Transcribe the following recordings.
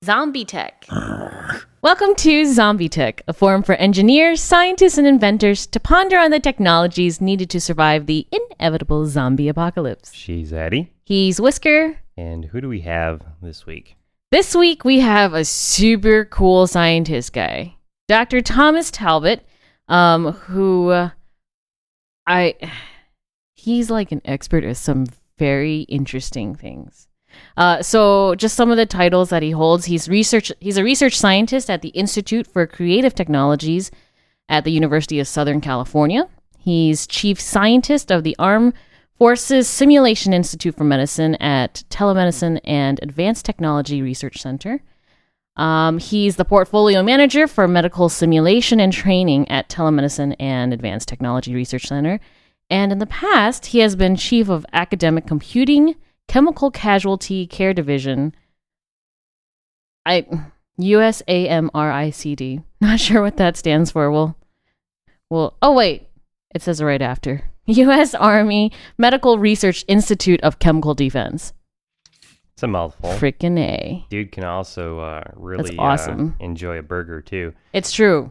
ZombieTech. Welcome to ZombieTech, a forum for engineers, scientists, and inventors to ponder on the technologies needed to survive the inevitable zombie apocalypse. She's Addie. He's Whisker. And who do we have this week? This week we have a super cool scientist guy, Dr. Thomas Talbot, he's like an expert at some very interesting things. So just some of the titles that he holds. He's a research scientist at the Institute for Creative Technologies at the University of Southern California. He's chief scientist of the Armed Forces Simulation Institute for Medicine at Telemedicine and Advanced Technology Research Center. He's the portfolio manager for medical simulation and training at Telemedicine and Advanced Technology Research Center. And in the past, he has been chief of academic computing, Chemical Casualty Care Division, USAMRICD. Not sure what that stands for. Oh wait, it says it right after. U.S. Army Medical Research Institute of Chemical Defense. It's a mouthful. Frickin' A. Dude can also really That's awesome. Enjoy a burger too. It's true.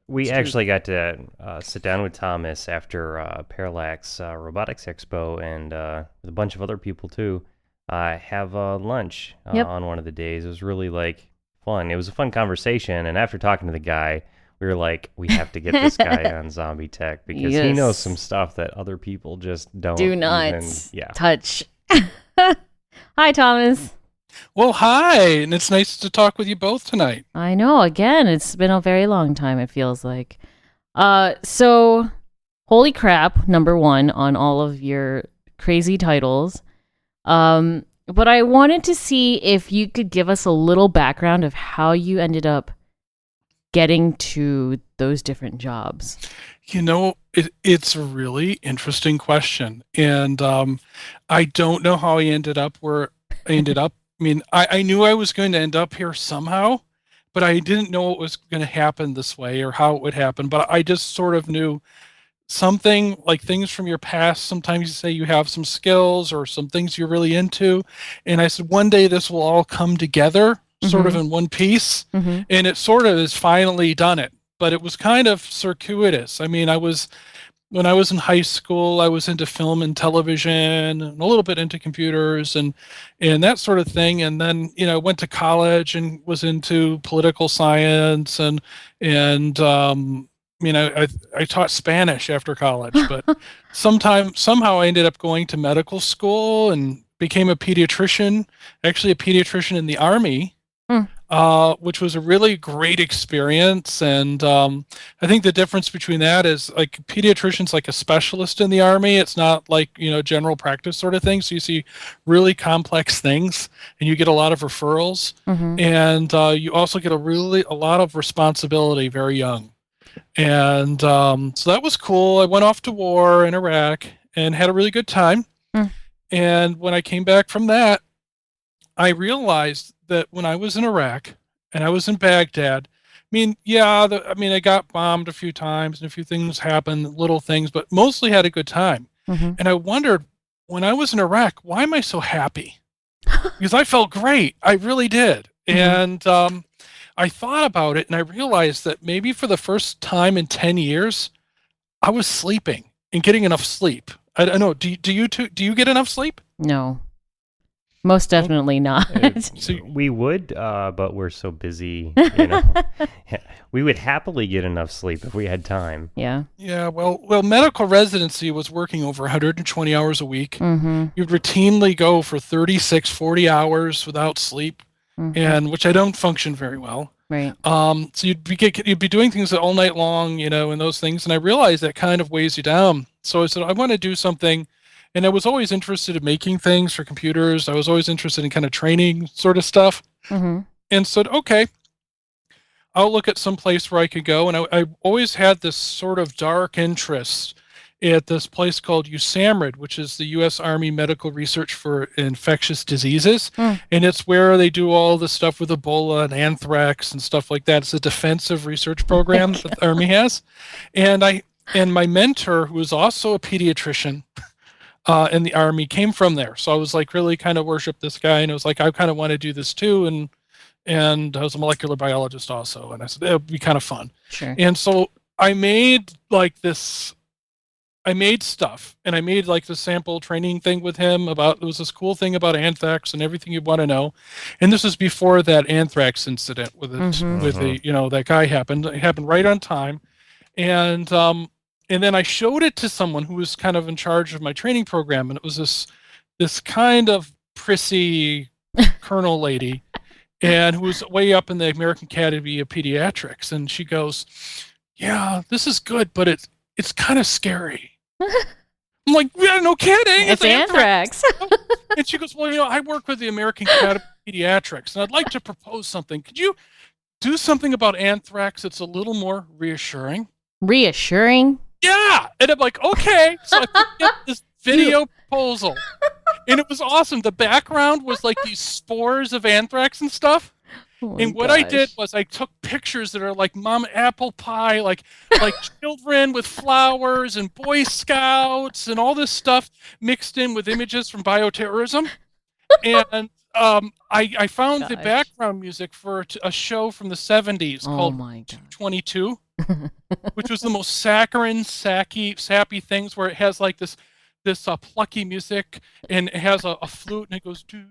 We actually got to sit down with Thomas after Parallax Robotics Expo and with a bunch of other people too. Have lunch on one of the days. It was really fun. It was a fun conversation, and after talking to the guy, we were like, we have to get this guy on ZombieTech because he knows some stuff that other people just do not touch. Hi, Thomas. Well, hi, and it's nice to talk with you both tonight. I know, again, it's been a very long time, it feels like. So, holy crap, number one on all of your crazy titles. But I wanted to see if you could give us a little background of how you ended up getting to those different jobs. You know, it's a really interesting question, and I don't know how I ended up where I ended up. I mean, I knew I was going to end up here somehow, but I didn't know it was going to happen this way or how it would happen. But I just sort of knew something, like things from your past. Sometimes you say you have some skills or some things you're really into. And I said, one day this will all come together sort of in one piece. Mm-hmm. And it sort of has finally done it. But it was kind of circuitous. I mean, when I was in high school, I was into film and television and a little bit into computers and that sort of thing. And then, went to college and was into political science and I taught Spanish after college, but somehow I ended up going to medical school and became a pediatrician, actually a pediatrician in the Army. Which was a really great experience. And I think the difference between that is pediatrician's like a specialist in the Army. It's not general practice sort of thing. So you see really complex things and you get a lot of referrals. Mm-hmm. And you also get a lot of responsibility very young. And so that was cool. I went off to war in Iraq and had a really good time. And when I came back from that, I realized that when I was in Iraq and I was in Baghdad, I got bombed a few times and a few things happened, little things, but mostly had a good time. Mm-hmm. And I wondered, when I was in Iraq, why am I so happy? Because I felt great. I really did. Mm-hmm. And I thought about it and I realized that maybe for the first time in 10 years, I was sleeping and getting enough sleep. I don't know. Do you get enough sleep? No. Most definitely not. We would, but we're so busy, We would happily get enough sleep if we had time. Yeah. Yeah, well, medical residency was working over 120 hours a week. Mm-hmm. You'd routinely go for 36, 40 hours without sleep, and which I don't function very well. Right. So you'd be doing things all night long, and those things, and I realized that kind of weighs you down. So I said, I want to do something. And I was always interested in making things for computers. I was always interested in kind of training sort of stuff. Mm-hmm. And said, okay, I'll look at some place where I could go. And I always had this sort of dark interest at this place called USAMRIID, which is the U.S. Army Medical Research for Infectious Diseases. And it's where they do all the stuff with Ebola and anthrax and stuff like that. It's a defensive research program that the Army has. And my mentor, who was also a pediatrician, in the Army came from there. So I was like really kind of worship this guy, and it was like I kind of want to do this too, and I was a molecular biologist also, and I said it would be kind of fun. Sure. And so I made like this. I made stuff, and I made like the sample training thing with him about, it was this cool thing about anthrax and everything you want to know. And this was before that anthrax incident with the, that guy happened. It happened right on time. And then I showed it to someone who was kind of in charge of my training program. And it was this kind of prissy colonel lady, and who was way up in the American Academy of Pediatrics. And she goes, yeah, this is good, but it's kind of scary. I'm like, yeah, no kidding. It's anthrax. And she goes, well, I work with the American Academy of Pediatrics, and I'd like to propose something. Could you do something about anthrax that's a little more reassuring? Reassuring? Yeah. And I'm like, okay. So I put together this video proposal, and it was awesome. The background was like these spores of anthrax and stuff. Oh and what I did was I took pictures that are like mom apple pie, like children with flowers and Boy Scouts and all this stuff mixed in with images from bioterrorism. And I found the background music for a show from the 70s called 22, which was the most saccharine, sappy things, where it has like this plucky music, and it has a flute, and it goes do.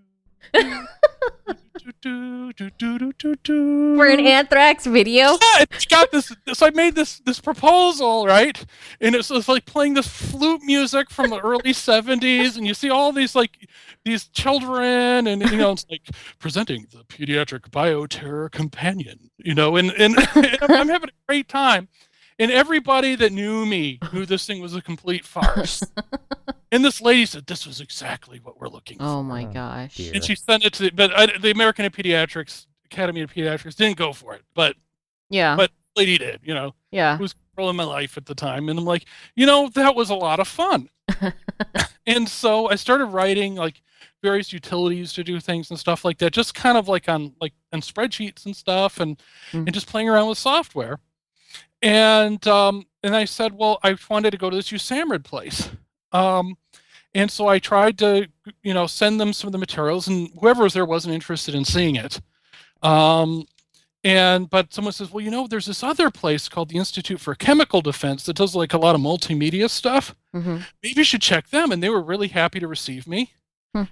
For an anthrax video? Yeah, it's got this. So I made this proposal, right? And it's like playing this flute music from the early 70s, and you see all these children, and it's like presenting the pediatric bioterror companion, and I'm having a great time. And everybody that knew me knew this thing was a complete farce. And this lady said, this was exactly what we're looking for. Oh, my gosh. Dear. And she sent it to the American Academy of Pediatrics didn't go for it. But the lady did, Yeah. Who was controlling my life at the time. And I'm like, that was a lot of fun. And so I started writing like various utilities to do things and stuff like that, just kind of like on spreadsheets and stuff, and just playing around with software. And I said, well, I wanted to go to this USAMRIID place. And so I tried to, send them some of the materials, and whoever was there wasn't interested in seeing it. But someone says, well, there's this other place called the Institute for Chemical Defense that does like a lot of multimedia stuff. Mm-hmm. Maybe you should check them. And they were really happy to receive me.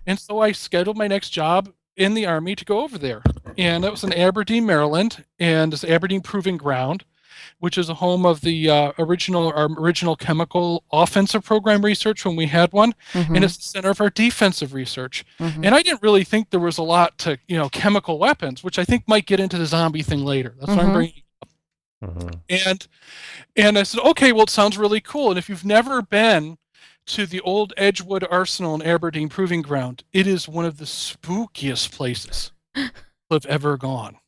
And so I scheduled my next job in the Army to go over there. And that was in Aberdeen, Maryland, and it's Aberdeen Proving Ground, which is a home of the original chemical offensive program research when we had one, and it's the center of our defensive research. And I didn't really think there was a lot to chemical weapons, which I think might get into the zombie thing later. That's why I'm bringing it up. And I said, okay, well, it sounds really cool. And if you've never been to the old Edgewood Arsenal in Aberdeen Proving Ground, it is one of the spookiest places I've ever gone.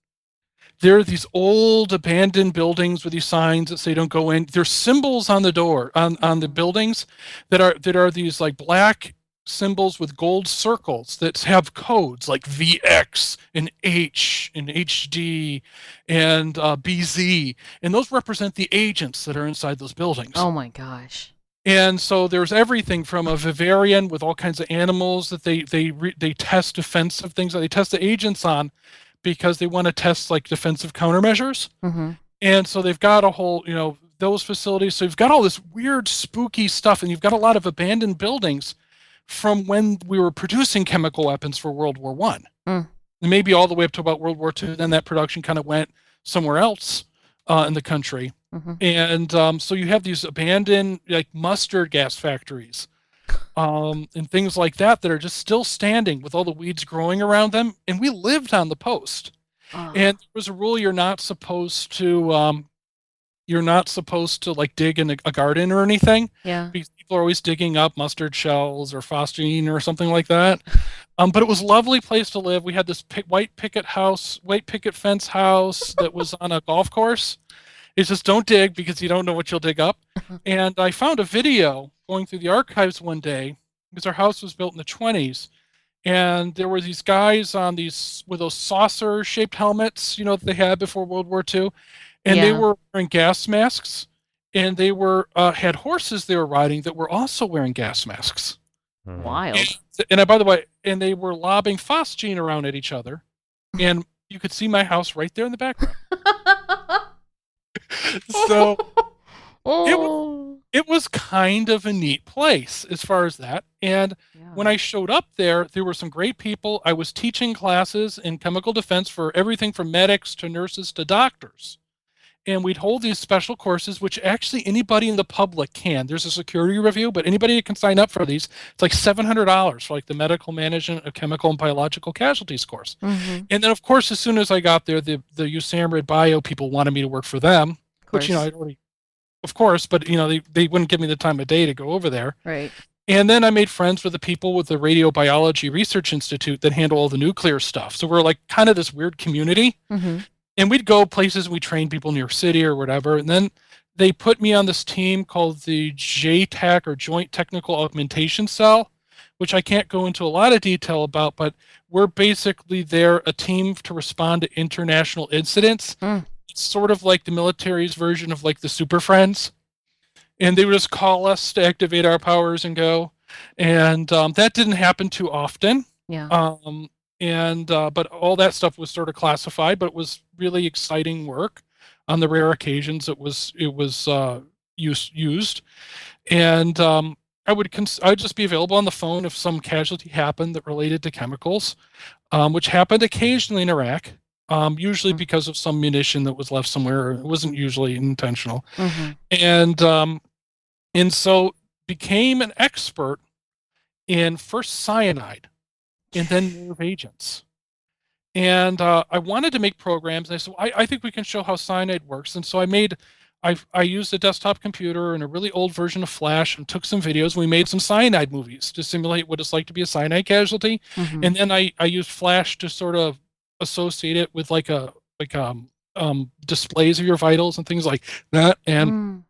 There are these old abandoned buildings with these signs that say don't go in. There's symbols on the door, on the buildings that are these like black symbols with gold circles that have codes like VX and H and HD and BZ. And those represent the agents that are inside those buildings. Oh my gosh. And so there's everything from a vivarium with all kinds of animals that they test defensive things that they test the agents on, because they want to test like defensive countermeasures. And so they've got a whole, those facilities. So you've got all this weird, spooky stuff, and you've got a lot of abandoned buildings from when we were producing chemical weapons for World War I. And maybe all the way up to about World War II. Then that production kind of went somewhere else in the country. And so you have these abandoned like mustard gas factories. And things like that are just still standing with all the weeds growing around them. And we lived on the post. And there was a rule you're not supposed to like dig in a garden or anything. Yeah. Because people are always digging up mustard shells or phosphine or something like that. But it was a lovely place to live. We had this white picket fence house that was on a golf course. It's just don't dig because you don't know what you'll dig up. And I found a video going through the archives one day, because our house was built in the 1920s, and there were these guys on with those saucer-shaped helmets, that they had before World War II, and they were wearing gas masks, and they had horses they were riding that were also wearing gas masks. Wild. And by the way, and they were lobbing phosgene around at each other, and you could see my house right there in the background. So it was kind of a neat place as far as that. And when I showed up there were some great people. I was teaching classes in chemical defense for everything from medics to nurses to doctors. And we'd hold these special courses, which actually anybody in the public can. There's a security review, but anybody can sign up for these. It's like $700 for like the medical management of chemical and biological casualties course. And then, of course, as soon as I got there, the USAMRIID bio people wanted me to work for them, which, I'd already, of course, but, they wouldn't give me the time of day to go over there. Right. And then I made friends with the people with the Radiobiology Research Institute that handle all the nuclear stuff. So we're like kind of this weird community. And we'd go places, we train people in New York City or whatever. And then they put me on this team called the JTAC, or Joint Technical Augmentation Cell, which I can't go into a lot of detail about, but we're basically a team to respond to international incidents. It's sort of like the military's version of like the Super Friends. And they would just call us to activate our powers and go. And that didn't happen too often. Yeah. But all that stuff was sort of classified, but it was really exciting work. On the rare occasions it was used. And I'd just be available on the phone if some casualty happened that related to chemicals, which happened occasionally in Iraq, usually because of some munition that was left somewhere. It wasn't usually intentional. And so became an expert in first cyanide and then nerve agents. And I wanted to make programs, and I said, I think we can show how cyanide works. And so I used a desktop computer and a really old version of Flash and took some videos. We made some cyanide movies to simulate what it's like to be a cyanide casualty. And then I used Flash to sort of associate it with like displays of your vitals and things like that. And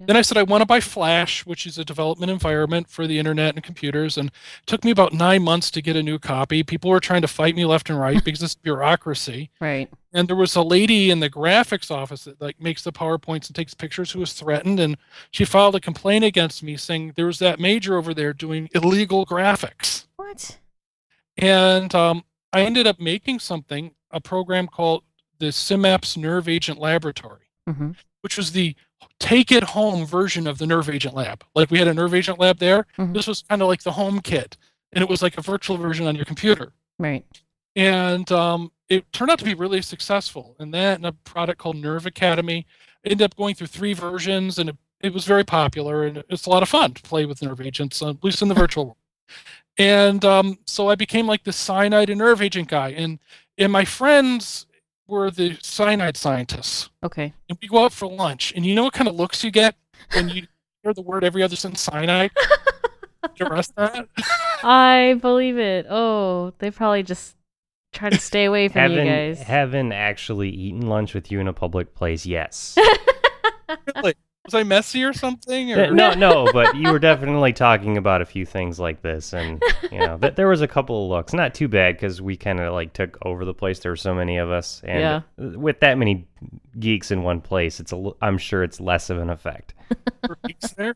then I said, I want to buy Flash, which is a development environment for the internet and computers. And it took me about 9 months to get a new copy. People were trying to fight me left and right because it's bureaucracy. Right. And there was a lady in the graphics office that like makes the PowerPoints and takes pictures who was threatened. And she filed a complaint against me saying there was that major over there doing illegal graphics. What? And I ended up making a program called the Synapse Nerve Agent Laboratory, which was the take it home version of the nerve agent lab. Like we had a nerve agent lab there. This was kind of like the home kit, and it was like a virtual version on your computer. Right. And it turned out to be really successful. And that and a product called Nerve Academy ended up going through 3 versions, and it was very popular, and it's a lot of fun to play with nerve agents, at least in the virtual world. And so I became like the cyanide and nerve agent guy, and my friends were the cyanide scientists. Okay. And we go out for lunch, and you know what kind of looks you get when you hear the word every other sentence cyanide? Did you rest that? I believe it. Oh, they probably just try to stay away from you guys. Haven't actually eaten lunch with you in a public place, yes. Really? Was I messy or something? Or? No, but you were definitely talking about a few things like this, and there was a couple of looks. Not too bad because we kind of like took over the place. There were so many of us, and with that many geeks in one place, I'm sure it's less of an effect. Were geeks there?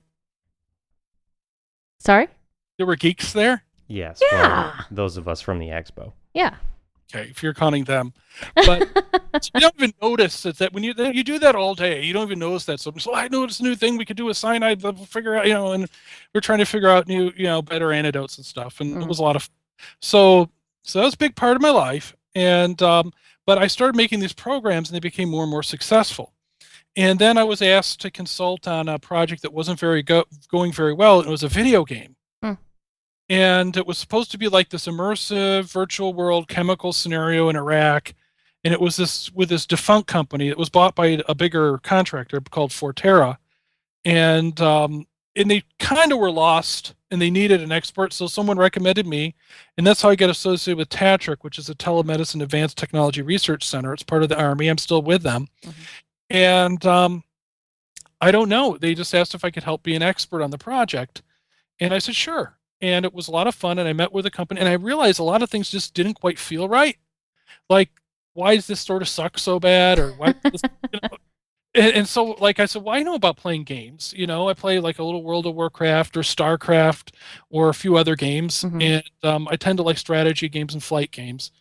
Sorry? There were geeks there? Yes. Yeah. Well, those of us from the expo. Yeah. Okay, if you're counting them. But you don't even notice that when you do that all day, you don't even notice that. So I noticed a new thing we could do with cyanide, we'll figure out, and we're trying to figure out new, better antidotes and stuff. And it was a lot of fun. So that was a big part of my life. And but I started making these programs, and they became more and more successful. And then I was asked to consult on a project that wasn't going very well. It was a video game. And it was supposed to be like this immersive virtual world chemical scenario in Iraq. And it was with this defunct company. It was bought by a bigger contractor called Forterra. And they kind of were lost, and they needed an expert. So someone recommended me. And that's how I got associated with TATRIC, which is a Telemedicine Advanced Technology Research Center. It's part of the Army. I'm still with them. And I don't know. They just asked if I could help be an expert on the project. And I said, sure. And it was a lot of fun, and I met with the company, and I realized a lot of things just didn't quite feel right. Like, why does this sort of suck so bad? Or why this, and so like I said, well, I know about playing games. I play like a little World of Warcraft or StarCraft or a few other games, Mm-hmm. and I tend to like strategy games and flight games.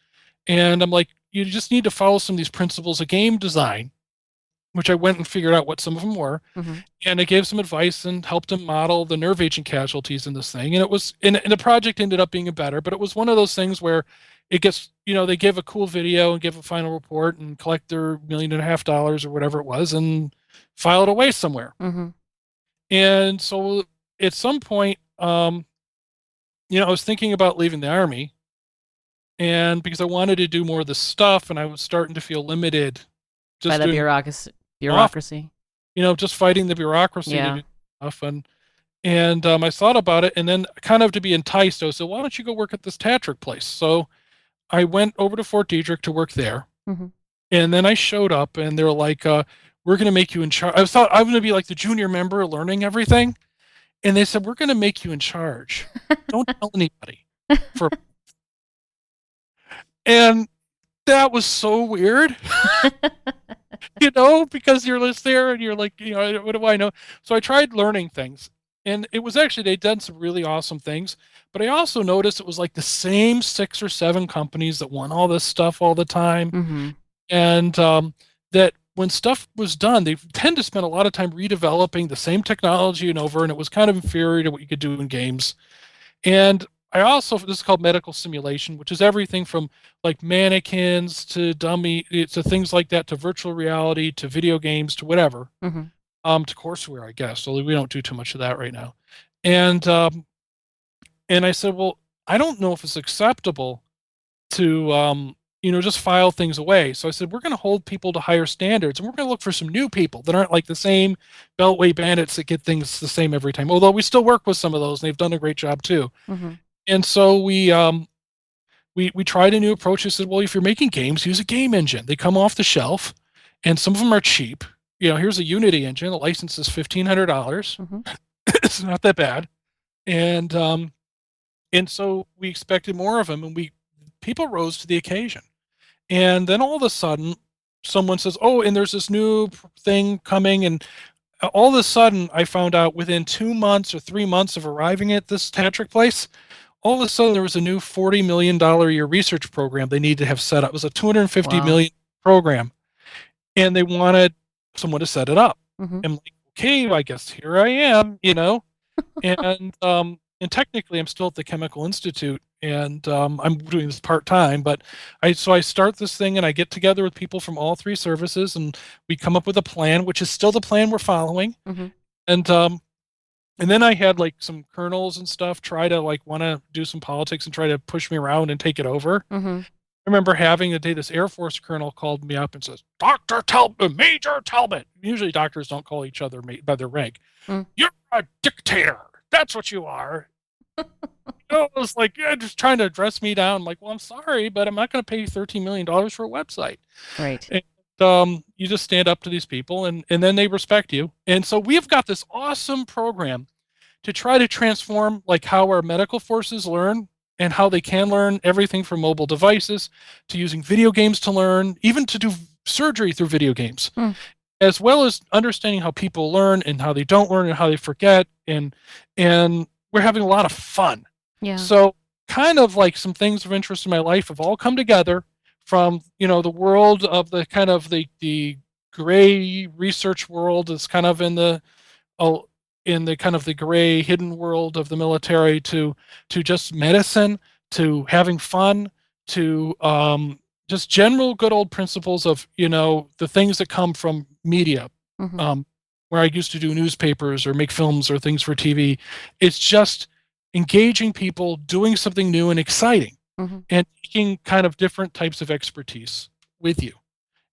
And I'm like, you just need to follow some of these principles of game design, which I went and figured out what some of them were, Mm-hmm. and I gave some advice and helped him model the nerve agent casualties in this thing. And it was, and the project ended up being better, but it was one of those things where it gets, they give a cool video and give a final report and collect their $1.5 million or whatever it was and file it away somewhere. Mm-hmm. And so at some point, I was thinking about leaving the Army, and because I wanted to do more of this stuff and I was starting to feel limited By just the doing bureaucracy. just fighting the bureaucracy Yeah. to do stuff. And I thought about it, and then kind of to be enticed, I said, why don't you go work at this Tatrick place? So I went over to Fort Detrick to work there. Mm-hmm. And then I showed up, and they're like, we're going to make you in charge. I thought I was going to be like the junior member learning everything. And they said, we're going to make you in charge. Don't tell anybody. And that was so weird. Because you're just there and you're like, what do I know? So I tried learning things, and it was actually, they'd done some really awesome things, but I also noticed it was like the same 6 or 7 companies that won all this stuff all the time. Mm-hmm. And that when stuff was done, they tend to spend a lot of time redeveloping the same technology and over, and it was kind of inferior to what you could do in games. And this is called medical simulation, which is everything from like mannequins to to things like that, to virtual reality, to video games, to whatever, Mm-hmm. to courseware, I guess. Although we don't do too much of that right now. And I said, well, I don't know if it's acceptable to, just file things away. So I said, we're going to hold people to higher standards, and we're going to look for some new people that aren't like the same Beltway bandits that get things the same every time. Although we still work with some of those, and they've done a great job too. Mm-hmm. And so we tried a new approach. I said, well, if you're making games, use a game engine. They come off the shelf, and some of them are cheap. Here's a Unity engine. The license is $1,500. Mm-hmm. It's not that bad. And so we expected more of them, and people rose to the occasion. And then all of a sudden, someone says, oh, and there's this new thing coming. And all of a sudden, I found out within 2 months or 3 months of arriving at this Tatrick place, all of a sudden there was a new $40 million a year research program they needed to have set up. It was a $250 million program, and they wanted someone to set it up. Mm-hmm. I'm like, okay, I guess here I am, and technically I'm still at the Chemical Institute, and I'm doing this part-time, but I start this thing, and I get together with people from all 3 services, and we come up with a plan, which is still the plan we're following. Mm-hmm. And then I had like some colonels and stuff try to like want to do some politics and try to push me around and take it over. Mm-hmm. I remember having a day this Air Force colonel called me up and says, Dr. Talbot, Major Talbot. Usually doctors don't call each other by their rank. Mm. You're a dictator. That's what you are. It was like, just trying to dress me down. I'm like, well, I'm sorry, but I'm not going to pay you $13 million for a website. Right. And, you just stand up to these people, and then they respect you. And so we've got this awesome program to try to transform like how our medical forces learn, and how they can learn everything from mobile devices to using video games to learn, even to do surgery through video games, as well as understanding how people learn and how they don't learn and how they forget. And we're having a lot of fun. Yeah. So kind of like some things of interest in my life have all come together from, the world of the kind of the gray research world is kind of in the kind of the gray hidden world of the military to just medicine, to having fun, to just general good old principles of, the things that come from media, where I used to do newspapers or make films or things for TV. It's just engaging people, doing something new and exciting, and taking kind of different types of expertise with you.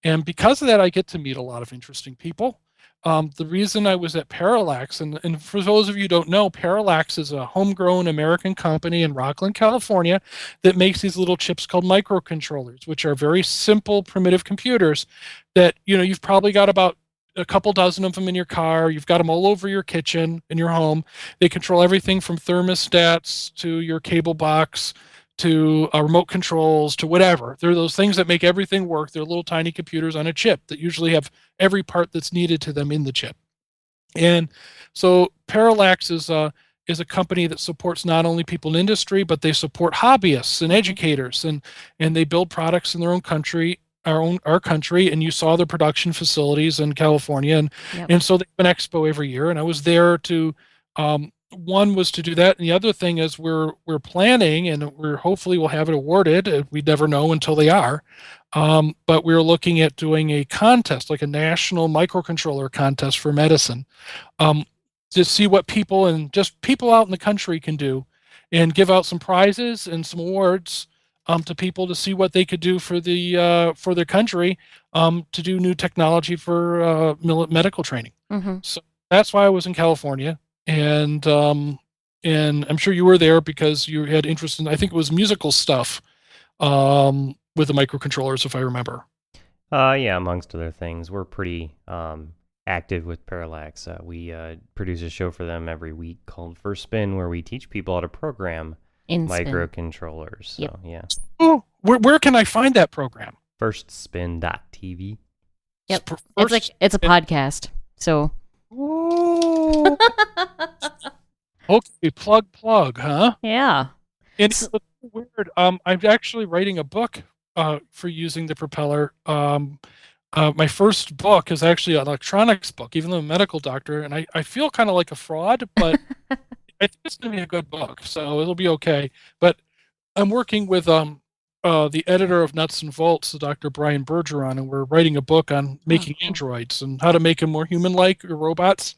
And because of that, I get to meet a lot of interesting people. The reason I was at Parallax, and for those of you who don't know, Parallax is a homegrown American company in Rockland, California, that makes these little chips called microcontrollers, which are very simple, primitive computers that, you've probably got about a couple dozen of them in your car. You've got them all over your kitchen, in your home. They control everything from thermostats to your cable box to remote controls to whatever. They're those things that make everything work. They're little tiny computers on a chip that usually have every part that's needed to them in the chip. And so Parallax is a company that supports not only people in industry, but they support hobbyists and educators, and they build products in their own country, our country. And you saw their production facilities in California, and so they have an expo every year. And I was there to one was to do that, and the other thing is we're planning, and we're hopefully we'll have it awarded. We never know until they are. But we're looking at doing a contest, like a national microcontroller contest for medicine, to see what people out in the country can do, and give out some prizes and some awards to people to see what they could do for their country, to do new technology for medical training. Mm-hmm. So that's why I was in California, and I'm sure you were there because you had interest in, I think it was musical stuff. With the microcontrollers, if I remember. Yeah, amongst other things. We're pretty active with Parallax. We produce a show for them every week called First Spin, where we teach people how to program microcontrollers. So, yep. Yeah. Oh, where can I find that program? Firstspin.tv. Yep. It's a podcast. So. Ooh. Okay, plug, huh? Yeah. It's weird. I'm actually writing a book for using the propeller. My first book is actually an electronics book, even though I'm a medical doctor, and I feel kind of like a fraud, but I think it's going to be a good book, so it'll be okay. But I'm working with the editor of Nuts and Bolts, Dr. Brian Bergeron, and we're writing a book on making androids and how to make them more human-like, or robots,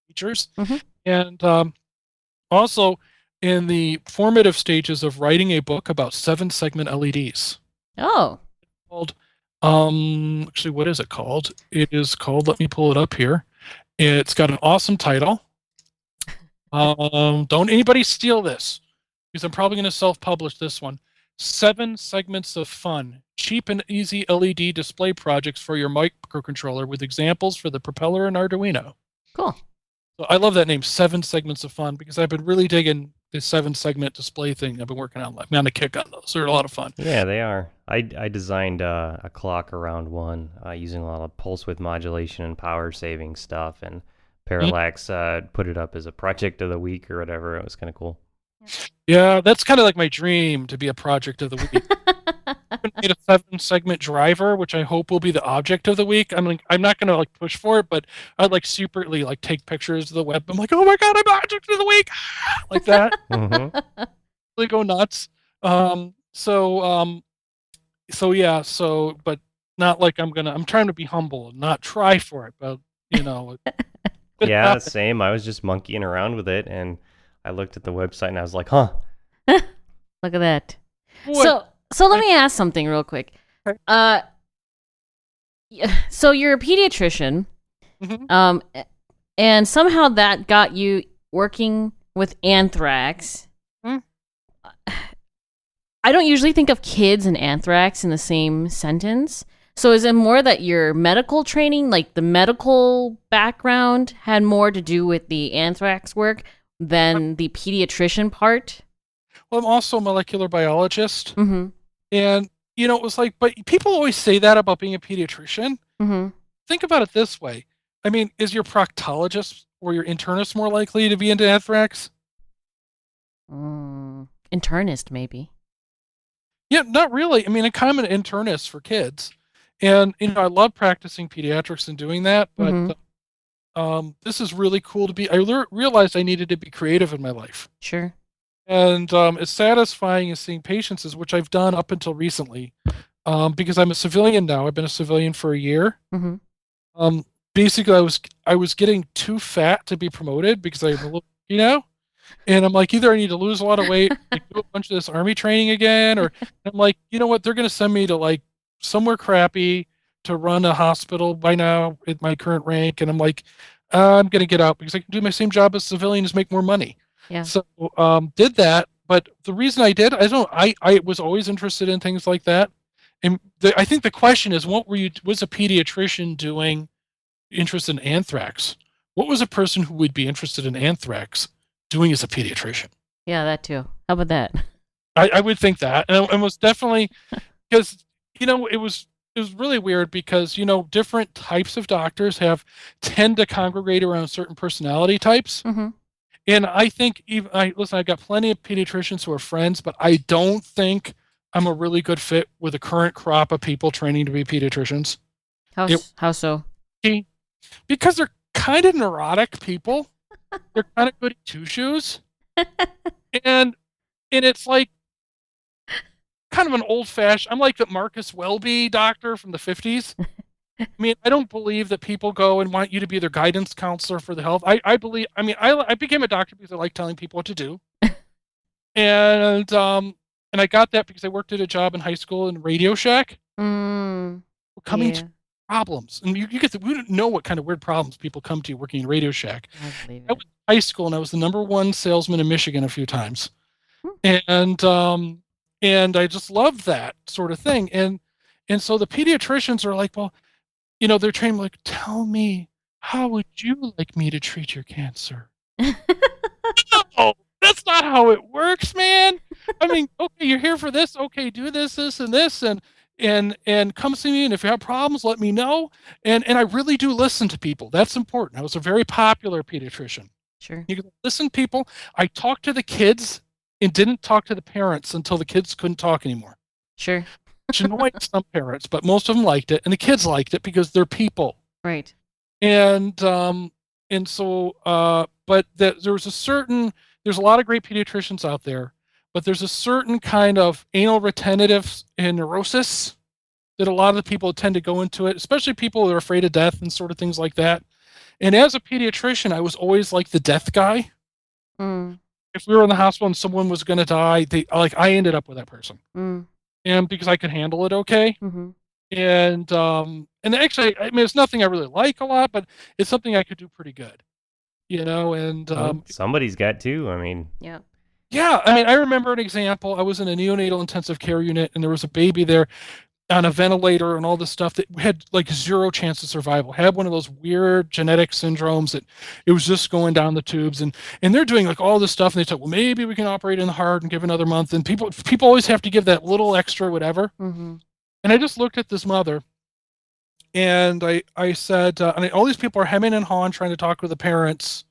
features. Mm-hmm. And also in the formative stages of writing a book about 7-segment LEDs. Oh. It's called, actually, what is it called? It is called, let me pull it up here. It's got an awesome title. Don't anybody steal this, because I'm probably going to self-publish this one. 7 Segments of Fun, Cheap and Easy LED Display Projects for Your Microcontroller, with examples for the propeller and Arduino. Cool. So I love that name, 7 Segments of Fun, because I've been really digging the 7-segment display thing I've been working on. I'm on a kick on those. They're a lot of fun. Yeah, they are. I designed a clock around one using a lot of pulse width modulation and power saving stuff, and Parallax put it up as a project of the week or whatever. It was kind of cool. Yeah, that's kind of like my dream, to be a project of the week. I made a 7-segment driver, which I hope will be the object of the week. I'm not going to push for it, but I'd secretly take pictures of the web. I'm like, oh my god, I'm object of the week, like that. Mm-hmm. Really go nuts. But not like I'm trying to be humble and not try for it, but Yeah, same. I was just monkeying around with it, and I looked at the website and I was like, huh. Look at that. So let me ask something real quick. So you're a pediatrician, and somehow that got you working with anthrax. I don't usually think of kids and anthrax in the same sentence. So is it more that your medical training, like the medical background, had more to do with the anthrax work than the pediatrician part? Well, I'm also a molecular biologist. Mm-hmm. And, it was but people always say that about being a pediatrician. Mm-hmm. Think about it this way. I mean, is your proctologist or your internist more likely to be into anthrax? Internist, maybe. Yeah, not really. I mean, I'm an internist for kids. And, I love practicing pediatrics and doing that. But this is really cool to be. I realized I needed to be creative in my life. Sure. And as satisfying as seeing patients is, which I've done up until recently, because I'm a civilian now. I've been a civilian for a year. Mm-hmm. Basically, I was getting too fat to be promoted because I'm a little, and I'm like, either I need to lose a lot of weight, do a bunch of this army training again, or I'm like, you know what, they're going to send me to somewhere crappy to run a hospital by now at my current rank, and I'm like, I'm going to get out because I can do my same job as civilians, make more money. Yeah. So did that, but the reason I did, I was always interested in things like that, and I think the question is, what was a pediatrician doing interested in anthrax? What was a person who would be interested in anthrax doing as a pediatrician? Yeah, that too. How about that? I would think that, and it was definitely because it was really weird because different types of doctors tend to congregate around certain personality types. Mm-hmm. And I think I've got plenty of pediatricians who are friends, but I don't think I'm a really good fit with the current crop of people training to be pediatricians. How so? Because they're kind of neurotic people. They're kind of good at two shoes. and it's like kind of an old-fashioned. I'm like the Marcus Welby doctor from the 50s. I mean, I don't believe that people go and want you to be their guidance counselor for the health. I believe. I mean, I became a doctor because I like telling people what to do, and I got that because I worked at a job in high school in Radio Shack, coming to problems, and you get we don't know what kind of weird problems people come to you working in Radio Shack. I was in high school and I was the #1 salesman in Michigan a few times, and I just loved that sort of thing, and so the pediatricians are like, well. They're trained like, tell me, how would you like me to treat your cancer? No, that's not how it works, man. I mean, okay, you're here for this. Okay, do this, and this, and come see me. And if you have problems, let me know. And I really do listen to people. That's important. I was a very popular pediatrician. Sure. You can listen to people. I talked to the kids and didn't talk to the parents until the kids couldn't talk anymore. Sure. Which annoyed some parents, but most of them liked it, and the kids liked it because they're people. Right. And so, but there's a lot of great pediatricians out there, but there's a certain kind of anal retentive and neurosis that a lot of the people tend to go into it, especially people that are afraid of death and sort of things like that. And as a pediatrician, I was always like the death guy. If we were in the hospital and someone was going to die, I ended up with that person. And because I could handle it okay. Mm-hmm. And actually, I mean, it's nothing I really like a lot, but it's something I could do pretty good, and somebody's got to. I mean, yeah. I mean, I remember an example. I was in a neonatal intensive care unit, and there was a baby there on a ventilator and all this stuff that had like 0 chance of survival. Had one of those weird genetic syndromes that it was just going down the tubes, and they're doing like all this stuff, and they said, well, maybe we can operate in the heart and give another month. And people always have to give that little extra whatever. Mm-hmm. And I just looked at this mother, and I said, all these people are hemming and hawing trying to talk with the parents,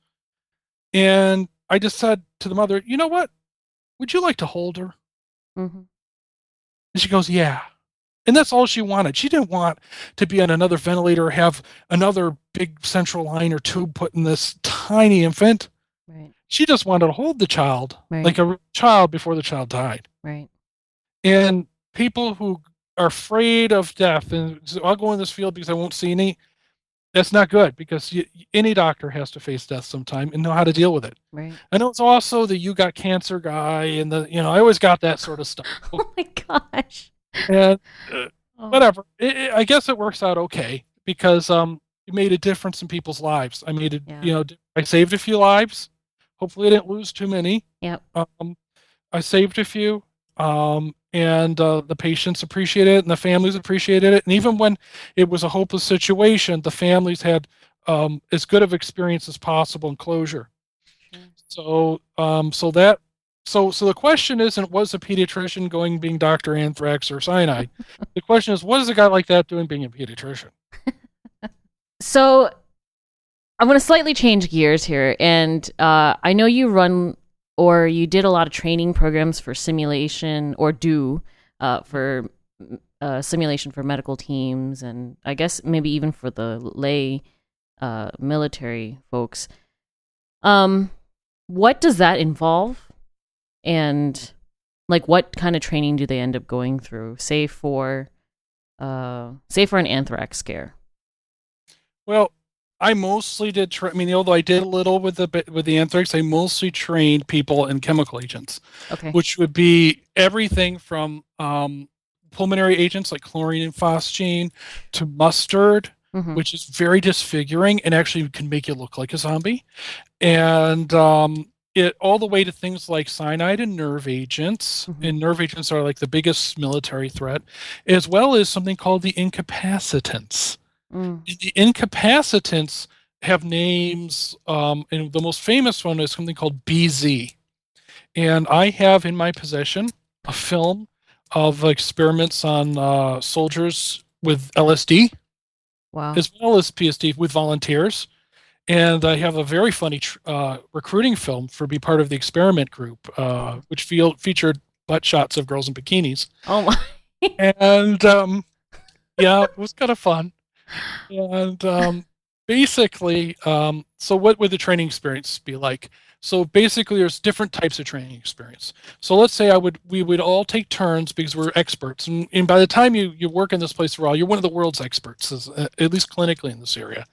and I just said to the mother, you know what? Would you like to hold her? Mm-hmm. And she goes, yeah. And that's all she wanted. She didn't want to be on another ventilator or have another big central line or tube put in this tiny infant. Right. She just wanted to hold the child, like a child before the child died. Right. And people who are afraid of death, and I'll go in this field because I won't see any, that's not good, because any doctor has to face death sometime and know how to deal with it. Right. I know it's also the you got cancer guy, and I always got that sort of stuff. Oh my gosh. And whatever. I guess it works out okay because it made a difference in people's lives. I made it, I saved a few lives. Hopefully I didn't lose too many. Yep. I saved a few. And the patients appreciated it and the families appreciated it. And even when it was a hopeless situation, the families had as good of experience as possible in closure. Sure. So the question isn't, was a pediatrician going being Dr. Anthrax or cyanide? The question is, what is a guy like that doing being a pediatrician? So I'm going to slightly change gears here. And I know you run or you did a lot of training programs for simulation, or do for simulation for medical teams, and I guess maybe even for the lay military folks. What does that involve? And like, what kind of training do they end up going through, say for an anthrax scare? Well, I mostly did. Although I did a little with the anthrax, I mostly trained people in chemical agents, which would be everything from pulmonary agents like chlorine and phosgene to mustard, which is very disfiguring and actually can make you look like a zombie, and it all the way to things like cyanide and nerve agents. And nerve agents are like the biggest military threat, as well as something called the incapacitants. The incapacitants have names, and the most famous one is something called BZ. And I have in my possession a film of experiments on soldiers with LSD, Wow. as well as PSD with volunteers. And I have a very funny recruiting film for be part of the experiment group, which featured butt shots of girls in bikinis. Oh my. And yeah, it was kind of fun. And basically, so what would the training experience be like? So basically, there's different types of training experience. So let's say we would all take turns because we're experts, and by the time you work in this place for a while, you're one of the world's experts, at least clinically in this area,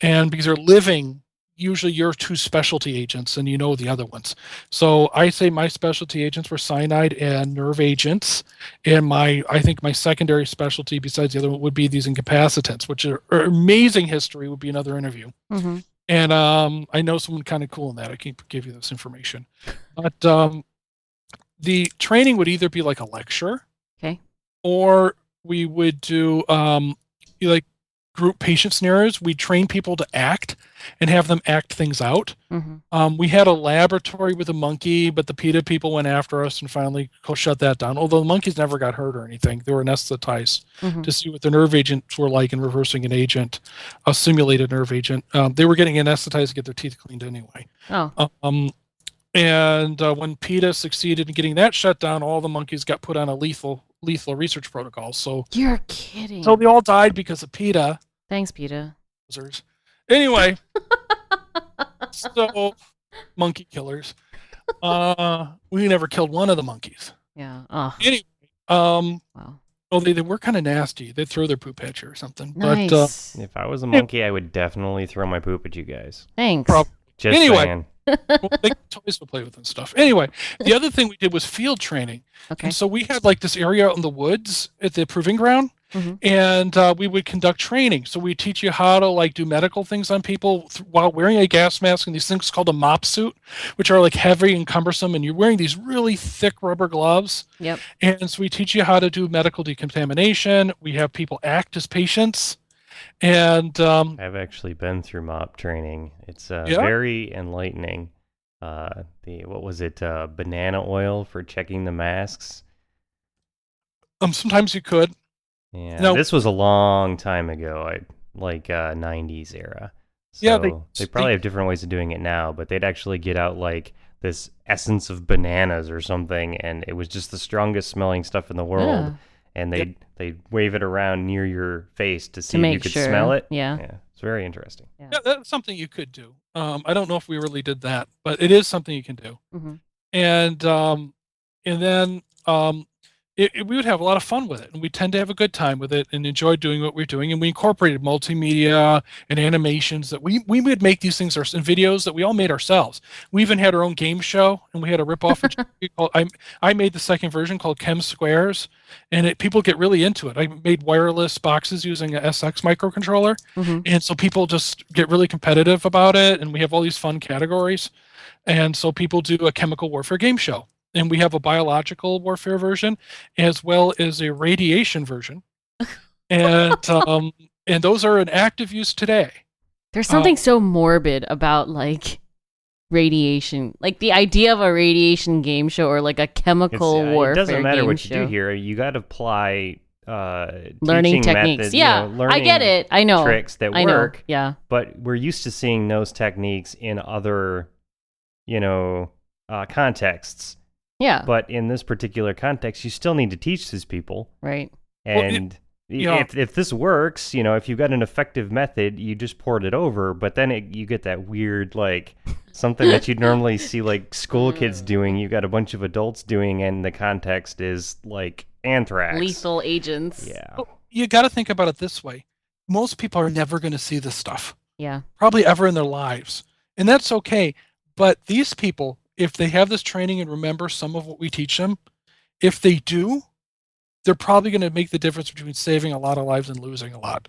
and because you're living. Usually you're two specialty agents and you know the other ones. So I say my specialty agents were cyanide and nerve agents. And I think my secondary specialty besides the other one would be these incapacitants, which are amazing history, would be another interview. Mm-hmm. And I know someone kind of cool in that. I can give you this information. But the training would either be like a lecture. Okay. Or we would do like group patient scenarios. We train people to act and have them act things out. Mm-hmm. We had a laboratory with a monkey, but the PETA people went after us and finally shut that down. Although the monkeys never got hurt or anything, they were anesthetized to see what the nerve agents were like in reversing an agent, a simulated nerve agent. They were getting anesthetized to get their teeth cleaned anyway. Oh. And when PETA succeeded in getting that shut down, all the monkeys got put on a lethal research protocol. So you're kidding. So they all died because of PETA. Thanks, PETA. Anyway, so monkey killers. We never killed one of the monkeys. Yeah. Oh. Anyway, wow. Oh, they were kind of nasty. They'd throw their poop at you or something. Nice. But if I was a monkey, I would definitely throw my poop at you guys. Thanks. Just anyway. saying. Well, they toys to play with and stuff. Anyway, the other thing we did was field training. Okay. And so we had like this area out in the woods at the proving ground, and we would conduct training. So we teach you how to like do medical things on people while wearing a gas mask and these things called a mop suit, which are like heavy and cumbersome, and you're wearing these really thick rubber gloves. Yep. And so we teach you how to do medical decontamination. We have people act as patients. And I've actually been through MOP training. It's very enlightening. What was it? Banana oil for checking the masks. Sometimes you could. Yeah, no, this was a long time ago, like 90s era. So yeah, they probably have different ways of doing it now, but they'd actually get out like this essence of bananas or something, and it was just the strongest smelling stuff in the world. Yeah. And they'd wave it around near your face to see if you could sure. smell it. Yeah. It's very interesting. Yeah, that's something you could do. I don't know if we really did that, but it is something you can do. And then we would have a lot of fun with it, and we tend to have a good time with it and enjoy doing what we're doing. And we incorporated multimedia and animations that we would make these things in videos that we all made ourselves. We even had our own game show, and we had a ripoff called I made the second version called Chem Squares, and people get really into it. I made wireless boxes using a SX microcontroller, and so people just get really competitive about it. And we have all these fun categories, and so people do a chemical warfare game show. And we have a biological warfare version as well as a radiation version. And those are in active use today. There's something so morbid about like radiation, like the idea of a radiation game show or like a chemical warfare. It doesn't matter what you do here. You got to apply learning techniques. Methods, yeah, learning I get it. I know tricks that work. Yeah, but we're used to seeing those techniques in other, contexts. Yeah. But in this particular context, you still need to teach these people. Right. And if this works, if you've got an effective method, you just port it over. But then you get that weird, like, something that you'd normally see, like, school kids doing. You got a bunch of adults doing, and the context is, like, anthrax. Lethal agents. Yeah. Well, you got to think about it this way. Most people are never going to see this stuff. Yeah. Probably ever in their lives. And that's okay. But these people, if they have this training and remember some of what we teach them, if they do, they're probably going to make the difference between saving a lot of lives and losing a lot.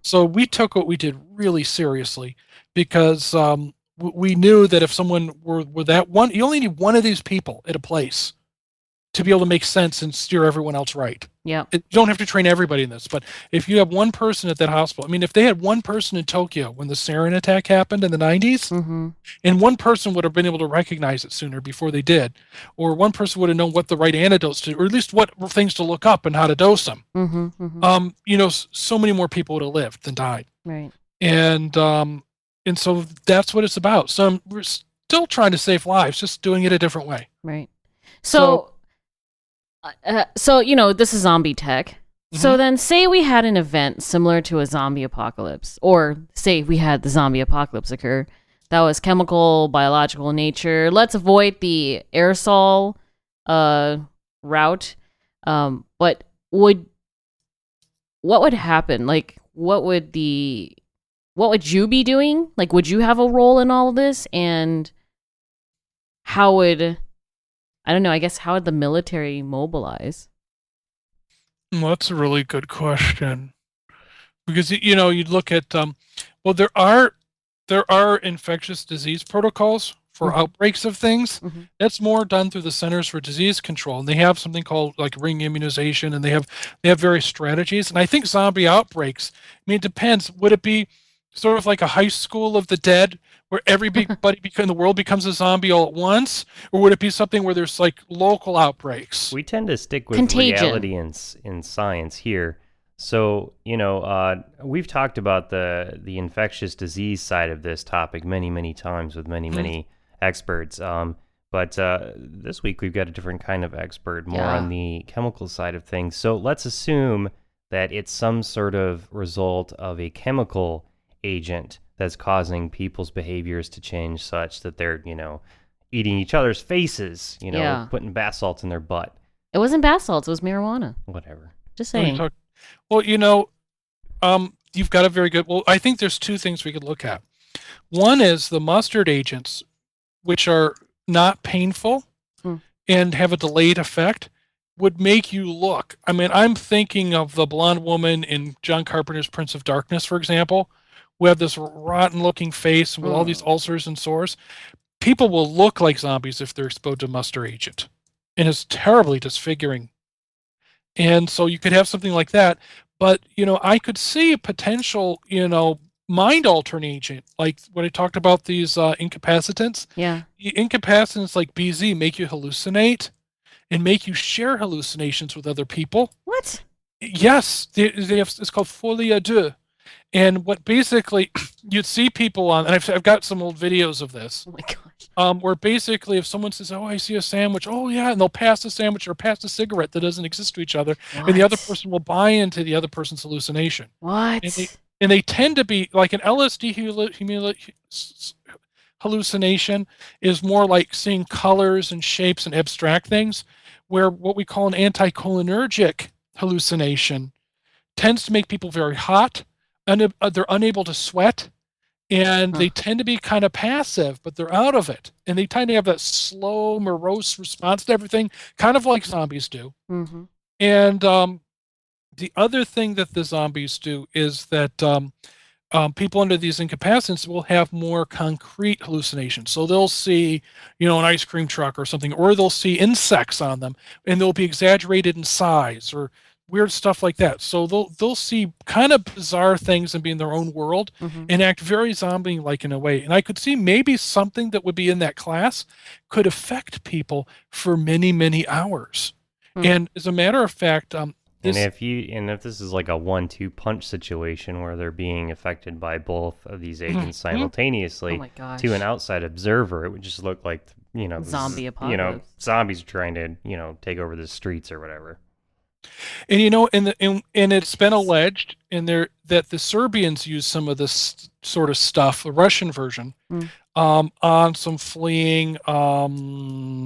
So we took what we did really seriously because we knew that if someone were that one, you only need one of these people at a place to be able to make sense and steer everyone else right. Yeah. You don't have to train everybody in this, but if you have one person at that hospital, I mean, if they had one person in Tokyo when the sarin attack happened in the 90s, and one person would have been able to recognize it sooner before they did, or one person would have known what the right antidotes to, or at least what things to look up and how to dose them, so many more people would have lived than died. Right. And so that's what it's about. So we're still trying to save lives, just doing it a different way. Right. So this is ZombieTech. So then say we had an event similar to a zombie apocalypse, or say we had the zombie apocalypse occur that was chemical, biological in nature. Let's avoid the aerosol route. But what would happen? Like, what would you be doing? Like, would you have a role in all of this? And how would the military mobilize? Well, that's a really good question. Because, you'd look at, there are infectious disease protocols for outbreaks of things. That's more done through the Centers for Disease Control. And they have something called like ring immunization, and they have various strategies. And I think zombie outbreaks, it depends. Would it be sort of like a high school of the dead where everybody in the world becomes a zombie all at once? Or would it be something where there's like local outbreaks? We tend to stick with reality in science here. So, we've talked about the infectious disease side of this topic many, many times with many, many experts. But this week we've got a different kind of expert, more on the chemical side of things. So let's assume that it's some sort of result of a chemical agent that's causing people's behaviors to change such that they're, eating each other's faces, putting bath salts in their butt. It wasn't bath salts, it was marijuana. Whatever. Just saying. Well, you've got a very good... Well, I think there's two things we could look at. One is the mustard agents, which are not painful and have a delayed effect, would make you look. I'm thinking of the blonde woman in John Carpenter's Prince of Darkness, for example, who have this rotten-looking face with all these ulcers and sores. People will look like zombies if they're exposed to mustard agent. And it's terribly disfiguring. And so you could have something like that. But, I could see a potential, mind-altering agent, like what I talked about, these incapacitants. Yeah. Incapacitants like BZ make you hallucinate and make you share hallucinations with other people. What? Yes. They have, it's called folie à deux. And what basically you'd see people on, and I've got some old videos of this. Oh my gosh. Where basically if someone says, "Oh, I see a sandwich," oh yeah, and they'll pass a sandwich or pass a cigarette that doesn't exist to each other, and the other person will buy into the other person's hallucination. What? And they tend to be like an LSD hallucination is more like seeing colors and shapes and abstract things, where what we call an anticholinergic hallucination tends to make people very hot, and they're unable to sweat, and they tend to be kind of passive, but they're out of it. And they tend to have that slow, morose response to everything, kind of like zombies do. And the other thing that the zombies do is that people under these incapacitants will have more concrete hallucinations. So they'll see, an ice cream truck or something, or they'll see insects on them, and they'll be exaggerated in size or weird stuff like that. So they'll see kind of bizarre things and be in their own world and act very zombie-like in a way. And I could see maybe something that would be in that class could affect people for many, many hours. And as a matter of fact, if this is like a 1-2 punch situation where they're being affected by both of these agents simultaneously, to an outside observer, it would just look like zombie apocalypse. Zombies trying to take over the streets or whatever. And and it's been alleged that the Serbians use some of this sort of stuff, the Russian version, on some fleeing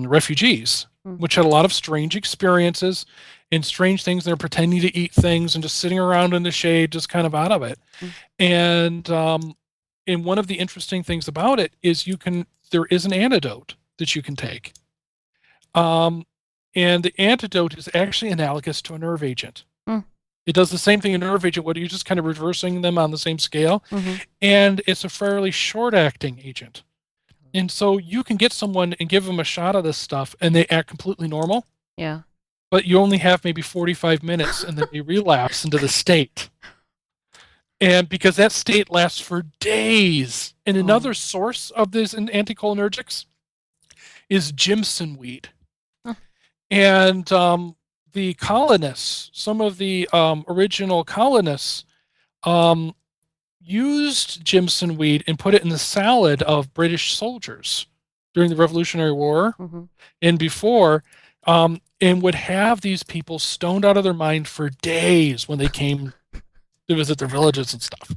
refugees, which had a lot of strange experiences and strange things. They're pretending to eat things and just sitting around in the shade, just kind of out of it. And one of the interesting things about it is there is an antidote that you can take. And the antidote is actually analogous to a nerve agent. It does the same thing in a nerve agent, where you're just kind of reversing them on the same scale. And it's a fairly short-acting agent. And so you can get someone and give them a shot of this stuff, and they act completely normal. Yeah. But you only have maybe 45 minutes, and then they relapse into the state. And because that state lasts for days. And another source of this in anticholinergics is Jimson weed. Huh. And the colonists, some of the original colonists, used Jimson weed and put it in the salad of British soldiers during the Revolutionary War and before, and would have these people stoned out of their mind for days when they came to visit their villages and stuff.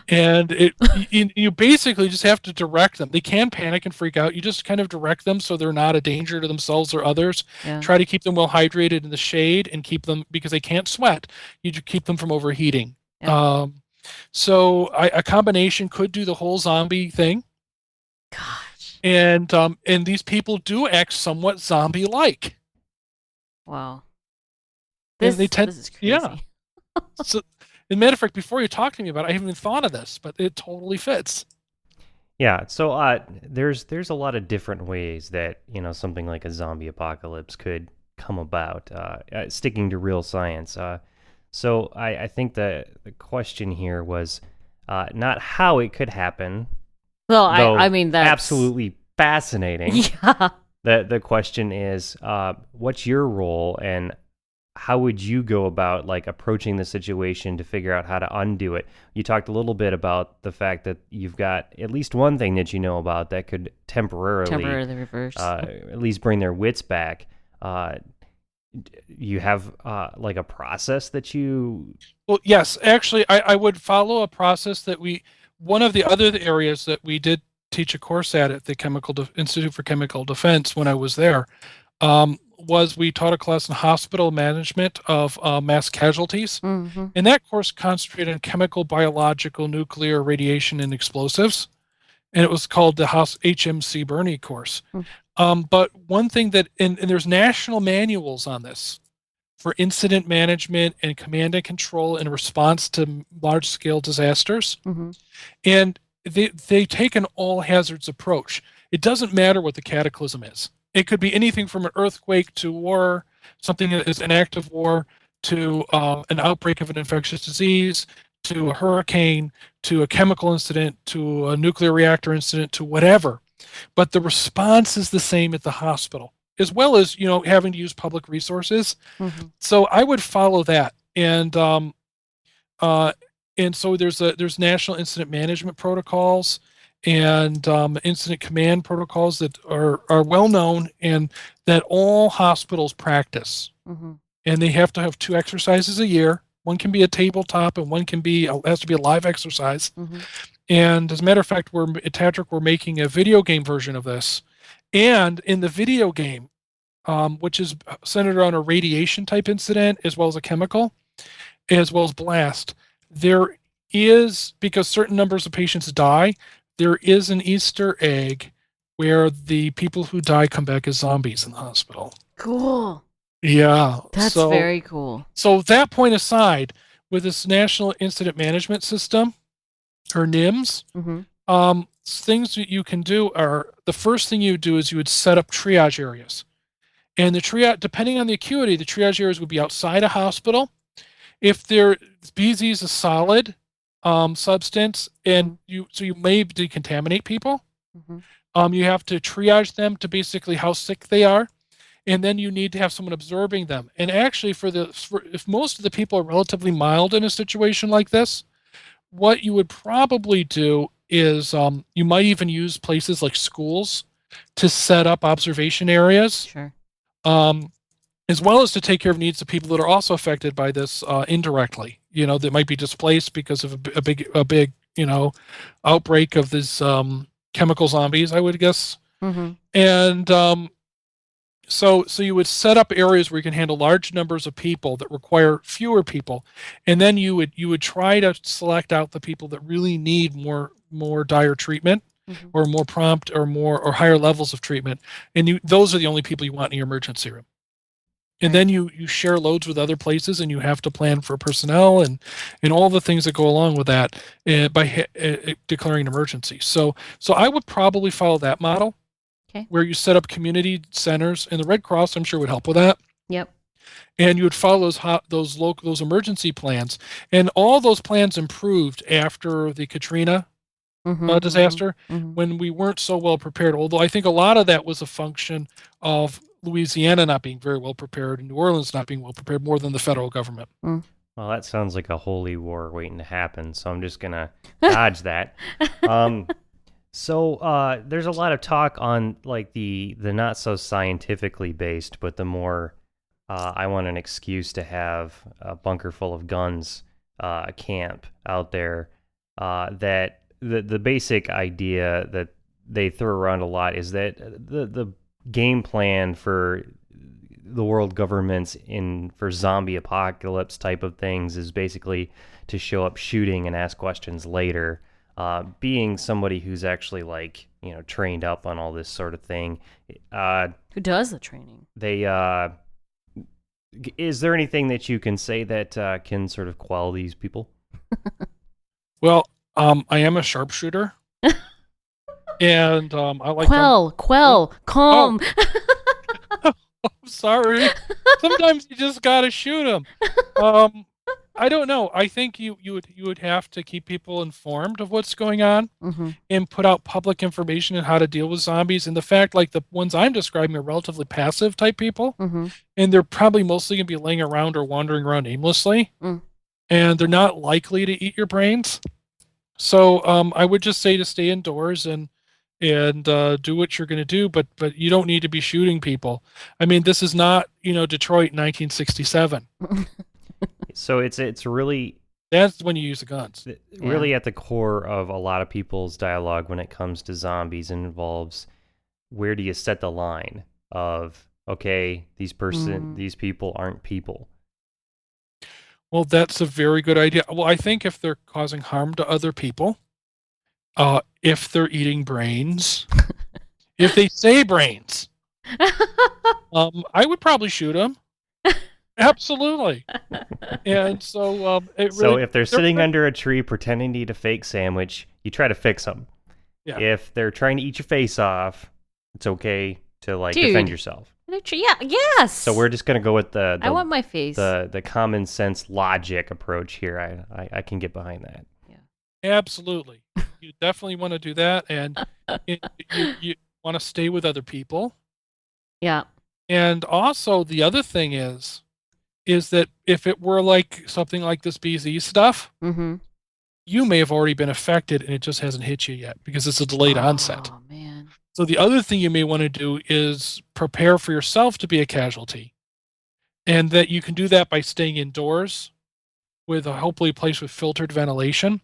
And you basically just have to direct them. They can panic and freak out. You just kind of direct them so they're not a danger to themselves or others. Yeah. Try to keep them well hydrated in the shade and keep them, because they can't sweat, you just keep them from overheating. Yeah. So a combination could do the whole zombie thing. Gosh. And these people do act somewhat zombie-like. Wow. This This is crazy. Yeah. So, as a matter of fact, before you talk to me about it, I haven't even thought of this, but it totally fits. Yeah, so there's a lot of different ways that something like a zombie apocalypse could come about. Sticking to real science. So I think the question here was not how it could happen. Well, I mean that's absolutely fascinating. Yeah. The question is, what's your role, and how would you go about approaching the situation to figure out how to undo it? You talked a little bit about the fact that you've got at least one thing that you know about that could temporarily reverse, at least bring their wits back. You have a process that you... Well, yes, actually, I would follow a process that one of the other areas that we did teach a course at the Institute for Chemical Defense when I was there, was we taught a class in hospital management of mass casualties. And that course concentrated on chemical, biological, nuclear, radiation, and explosives. And it was called the HMC Burney course. But one thing that, and there's national manuals on this for incident management and command and control in response to large-scale disasters. And they take an all-hazards approach. It doesn't matter what the cataclysm is. It could be anything from an earthquake to war, something that is an active war, to an outbreak of an infectious disease, to a hurricane, to a chemical incident, to a nuclear reactor incident, to whatever. But the response is the same at the hospital, as well as having to use public resources. So I would follow that, and so there's national incident management protocols and incident command protocols that are well known and that all hospitals practice. And they have to have 2 exercises a year. One can be a tabletop, and one has to be a live exercise. And as a matter of fact, at Tadrick, we're making a video game version of this. And in the video game, which is centered around a radiation type incident as well as a chemical, as well as blast, there is, because certain numbers of patients die, there is an Easter egg where the people who die come back as zombies in the hospital. Cool. Yeah. That's very cool. So that point aside, with this National Incident Management System, or NIMS, things that you can do are, the first thing you do is you would set up triage areas. And the triage, depending on the acuity, the triage areas would be outside a hospital. If BZ is a solid substance, and you may decontaminate people. You have to triage them to basically how sick they are, and then you need to have someone observing them. And actually, if most of the people are relatively mild in a situation like this, what you would probably do is you might even use places like schools to set up observation areas. Sure. As well as to take care of needs of people that are also affected by this indirectly. That might be displaced because of a big outbreak of these chemical zombies, I would guess. And so you would set up areas where you can handle large numbers of people that require fewer people, and then you would try to select out the people that really need more dire treatment, or more prompt, or higher levels of treatment, and those are the only people you want in your emergency room. And then you share loads with other places, and you have to plan for personnel and all the things that go along with that by declaring an emergency. So I would probably follow that model. Okay. where you set up community centers, and the Red Cross, I'm sure, would help with that. Yep. And you would follow those emergency plans, and all those plans improved after the Katrina disaster, when we weren't so well prepared. Although I think a lot of that was a function of Louisiana not being very well prepared and New Orleans not being well prepared more than the federal government. Well, that sounds like a holy war waiting to happen, so I'm just going to dodge that. So there's a lot of talk on like the not so scientifically based, but the more I want an excuse to have a bunker full of guns camp out there. That the basic idea that they throw around a lot is that the game plan for the world governments for zombie apocalypse type of things is basically to show up shooting and ask questions later. Being somebody who's actually trained up on all this sort of thing, who does the training? Is there anything that you can say that can sort of quell these people? Well, I am a sharpshooter, and I like quell, calm. Oh, I'm sorry. Sometimes you just gotta shoot them. I don't know. I think you would have to keep people informed of what's going on and put out public information on how to deal with zombies. And the fact, like the ones I'm describing, are relatively passive type people, and they're probably mostly going to be laying around or wandering around aimlessly, and they're not likely to eat your brains. So I would just say to stay indoors and do what you're going to do, but you don't need to be shooting people. I mean, this is not Detroit in 1967. So it's really... That's when you use the guns. Really at the core of a lot of people's dialogue when it comes to zombies involves where do you set the line of, okay, these people aren't people. Well, that's a very good idea. Well, I think if they're causing harm to other people, if they're eating brains, if they say brains, I would probably shoot them. Absolutely. And so if they're sitting under a tree pretending to eat a fake sandwich, you try to fix them. Yeah. If they're trying to eat your face off, it's okay to defend yourself. Yeah, yes. So we're just gonna go with the I want my face. The common sense logic approach here. I can get behind that. Yeah. Absolutely. You definitely want to do that, and you want to stay with other people. Yeah. And also the other thing is that if it were like something like this BZ stuff, you may have already been affected and it just hasn't hit you yet because it's a delayed onset. Oh, man. So the other thing you may want to do is prepare for yourself to be a casualty. And that you can do that by staying indoors with hopefully a place with filtered ventilation.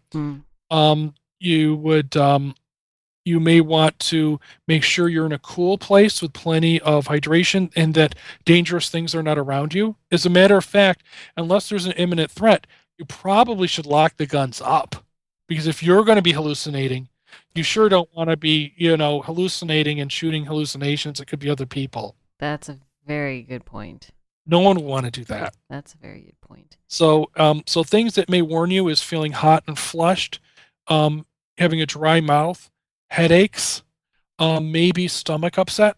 You may want to make sure you're in a cool place with plenty of hydration and that dangerous things are not around you. As a matter of fact, unless there's an imminent threat, you probably should lock the guns up, because if you're going to be hallucinating, you sure don't want to be, hallucinating and shooting hallucinations. It could be other people. That's a very good point. No one would want to do that. That's a very good point. So things that may warn you is feeling hot and flushed, having a dry mouth, headaches, maybe stomach upset.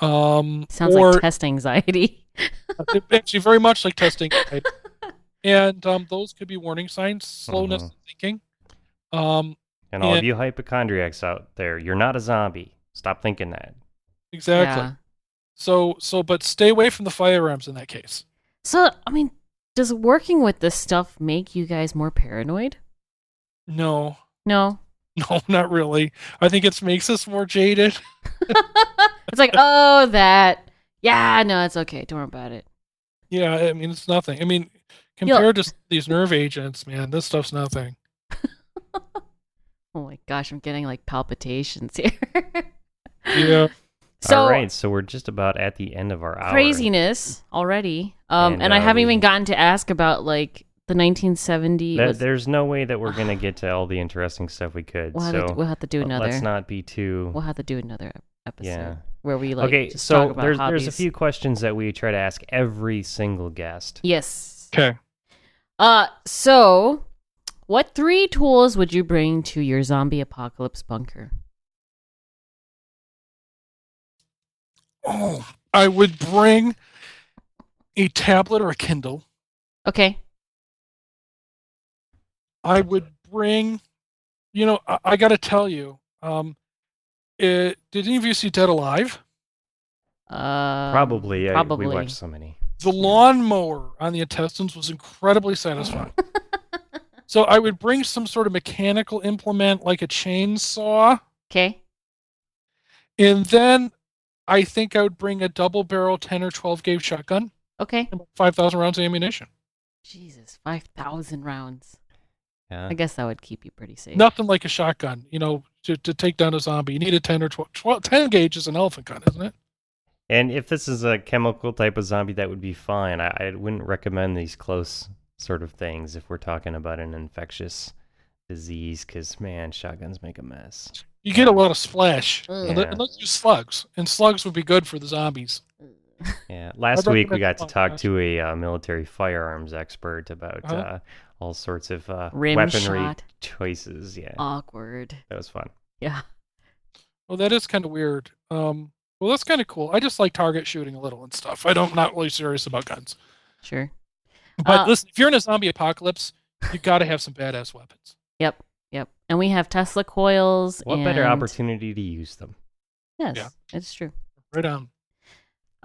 Sounds like test anxiety. Actually, very much like test anxiety. And those could be warning signs. Slowness in thinking. And all of you hypochondriacs out there, you're not a zombie. Stop thinking that. Exactly. Yeah. But stay away from the firearms in that case. So, I mean, does working with this stuff make you guys more paranoid? No. No, not really. I think it makes us more jaded. It's like, oh, that. Yeah, no, it's okay. Don't worry about it. Yeah, I mean, it's nothing. I mean, compared to these nerve agents, man, this stuff's nothing. Oh my gosh, I'm getting palpitations here. Yeah. So, all right, so we're just about at the end of our hour. Craziness already. And I haven't even gotten to ask about the 1970. There's no way that we're gonna get to all the interesting stuff we could. We'll have to do another. Let's not be too. We'll have to do another episode. Yeah. Where we just talk about there's hobbies. a few questions that we try to ask every single guest. Yes. Okay. So, what 3 tools would you bring to your zombie apocalypse bunker? Oh, I would bring a tablet or a Kindle. Okay. I would bring, I got to tell you, did any of you see Dead Alive? Probably. We Probably. watched so many. The lawnmower on the intestines was incredibly satisfying. So I would bring some sort of mechanical implement like a chainsaw. Okay. And then I think I would bring a double barrel 10 or 12 gauge shotgun. Okay. And 5,000 rounds of ammunition. Jesus, 5,000 rounds. Yeah. I guess that would keep you pretty safe. Nothing like a shotgun, to take down a zombie. You need a 10 or 12. 10 gauge is an elephant gun, isn't it? And if this is a chemical type of zombie, that would be fine. I wouldn't recommend these close sort of things if we're talking about an infectious disease, because, man, shotguns make a mess. You get a lot of splash. Yeah. Let's use slugs. And slugs would be good for the zombies. Yeah. Last week, we got to talk to a military firearms expert about all sorts of weaponry shot. choices. Yeah. Awkward. That was fun. Yeah. Well, that is kind of weird. Well, that's kind of cool. I just like target shooting a little and stuff. I'm not really serious about guns. Sure. But listen, if you're in a zombie apocalypse, you got to have some badass weapons. Yep. And we have Tesla coils. What better opportunity to use them? Yes, Yeah. it's true. Right on.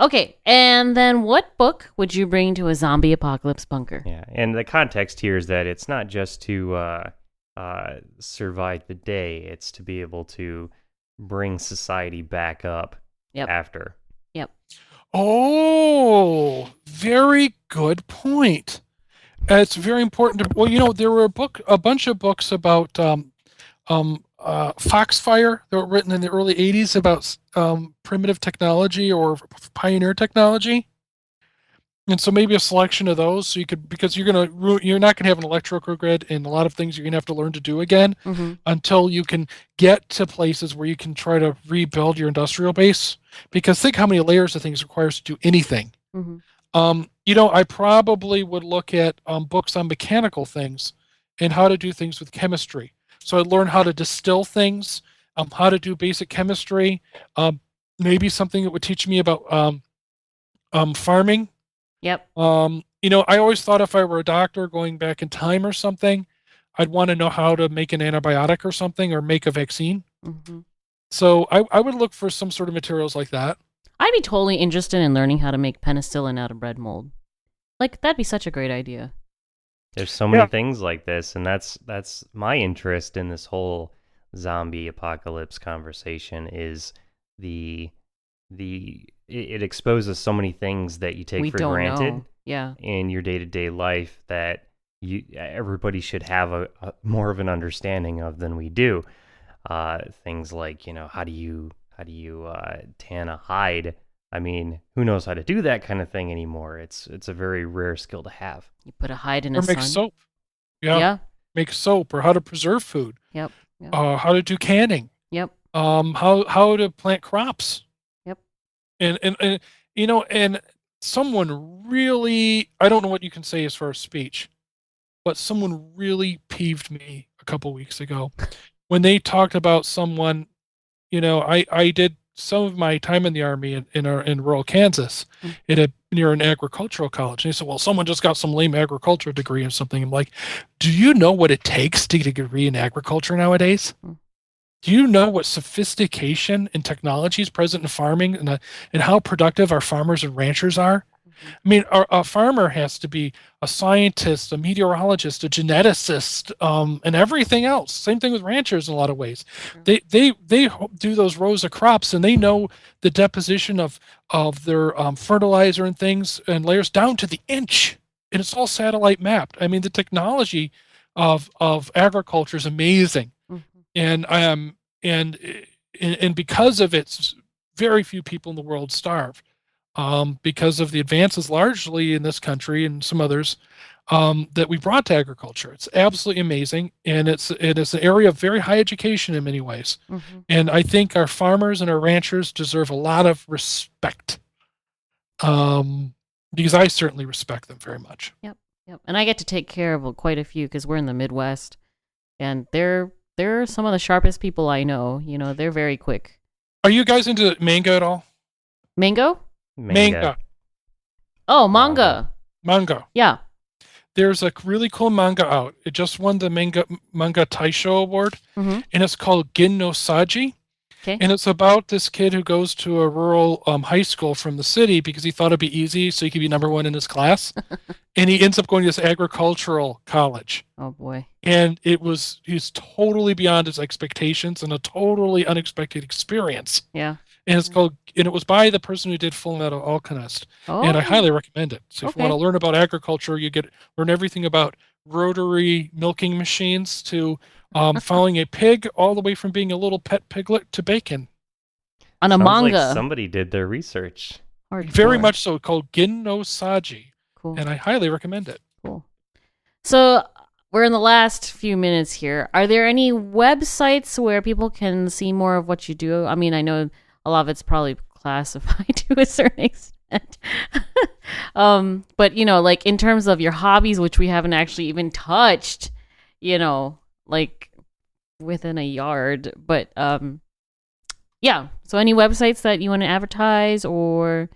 Okay, and then what book would you bring to a zombie apocalypse bunker? Yeah, and the context here is that it's not just to survive the day; it's to be able to bring society back up after. Yep. Oh, very good point. It's very important to. Well, there were a bunch of books about Foxfire that were written in the early '80s about primitive technology or pioneer technology, and so maybe a selection of those. So you could, because you're not gonna have an electrical grid, and a lot of things you're gonna have to learn to do again until you can get to places where you can try to rebuild your industrial base. Because think how many layers of things it requires to do anything. I probably would look at books on mechanical things and how to do things with chemistry. So I'd learn how to distill things, how to do basic chemistry, maybe something that would teach me about farming. Yep. I always thought if I were a doctor going back in time or something, I'd want to know how to make an antibiotic or something, or make a vaccine. So I would look for some sort of materials like that. I'd be totally interested in learning how to make penicillin out of bread mold. Like, that'd be such a great idea. There's so many things like this, and that's my interest in this whole zombie apocalypse conversation is it exposes so many things that you take for granted in your day-to-day life that everybody should have a more of an understanding of than we do. Things like, how do you tan a hide? I mean, who knows how to do that kind of thing anymore? It's a very rare skill to have. You put a hide in a sun. Or make soap. Yeah. Make soap, or how to preserve food. Yep. How to do canning. Yep. How to plant crops. Yep. And someone really, I don't know what you can say as far as speech, but someone really peeved me a couple weeks ago when they talked about someone. I did some of my time in the Army in rural Kansas near an agricultural college. And they said, well, someone just got some lame agriculture degree or something. I'm like, do you know what it takes to get a degree in agriculture nowadays? Do you know what sophistication and technology is present in farming, and how productive our farmers and ranchers are? I mean, a farmer has to be a scientist, a meteorologist, a geneticist, and everything else. Same thing with ranchers in a lot of ways. They do those rows of crops, and they know the deposition of their fertilizer and things and layers down to the inch, and it's all satellite mapped. I mean, the technology of agriculture is amazing, and because of it, very few people in the world starve. Because of the advances largely in this country and some others that we brought to agriculture. It's absolutely amazing, and it's an area of very high education in many ways. And I think our farmers and our ranchers deserve a lot of respect, because I certainly respect them very much. Yep. And I get to take care of quite a few because we're in the Midwest, and they're some of the sharpest people I know. They're very quick. Are you guys into manga at all? Mango? Manga. Oh, manga. Manga. Yeah. There's a really cool manga out. It just won the manga Taisho Award, and it's called Gin no Saji. Okay. And it's about this kid who goes to a rural high school from the city because he thought it'd be easy, so he could be number one in his class. And he ends up going to this agricultural college. Oh boy. And he's totally beyond his expectations and a totally unexpected experience. Yeah. And it was by the person who did Full Metal Alchemist. Oh. And I highly recommend it. So if Okay. you want to learn about agriculture, learn everything about rotary milking machines to following a pig all the way from being a little pet piglet to bacon. On a Sounds manga. Like somebody did their research. Hardcore. Very much so, called Gin no Saji. Cool. And I highly recommend it. Cool. So we're in the last few minutes here. Are there any websites where people can see more of what you do? I mean, I know a lot of it's probably classified to a certain extent. But, like in terms of your hobbies, which we haven't actually even touched, like within a yard. But, yeah. So any websites that you want to advertise or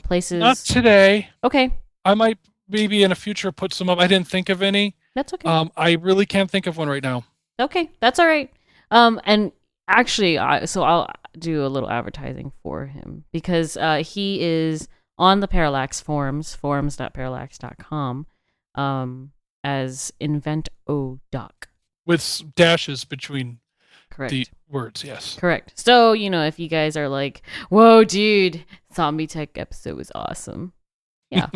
places? Not today. Okay. I might maybe in a future put some up. I didn't think of any. That's okay. I really can't think of one right now. Okay, that's all right. And actually, so I'll do a little advertising for him because he is on the Parallax forums, forums.parallax.com, as InventODoc. With dashes between Correct. the words, yes. Correct. So, if you guys are like, whoa, dude, ZombieTech episode was awesome. Yeah,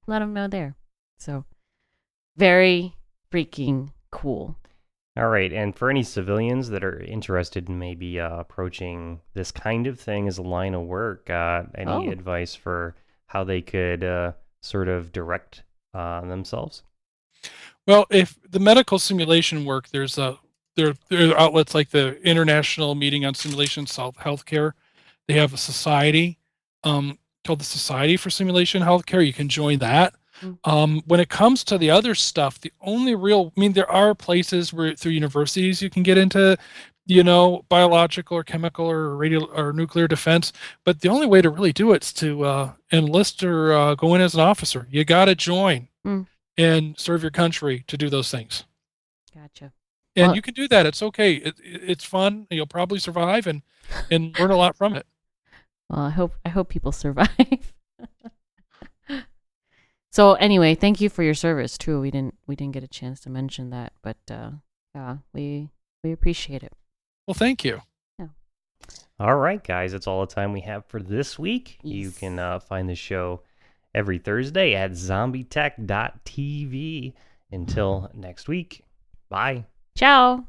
let him know there. So, very freaking cool. All right, and for any civilians that are interested in maybe approaching this kind of thing as a line of work, any advice for how they could sort of direct themselves? Well, if the medical simulation work, there are outlets like the International Meeting on Simulation Healthcare. They have a society called the Society for Simulation Healthcare. You can join that. When it comes to the other stuff, there are places where through universities you can get into, biological or chemical or radio or nuclear defense. But the only way to really do it is to enlist or go in as an officer. You got to join and serve your country to do those things. Gotcha. And you can do that. It's okay. It's fun. You'll probably survive and learn a lot from it. Well, I hope people survive. So anyway, thank you for your service too. We didn't get a chance to mention that, but yeah, we appreciate it. Well, thank you. Yeah. All right, guys, that's all the time we have for this week. Yes. You can find the show every Thursday at ZombieTech.tv. Until next week, bye. Ciao.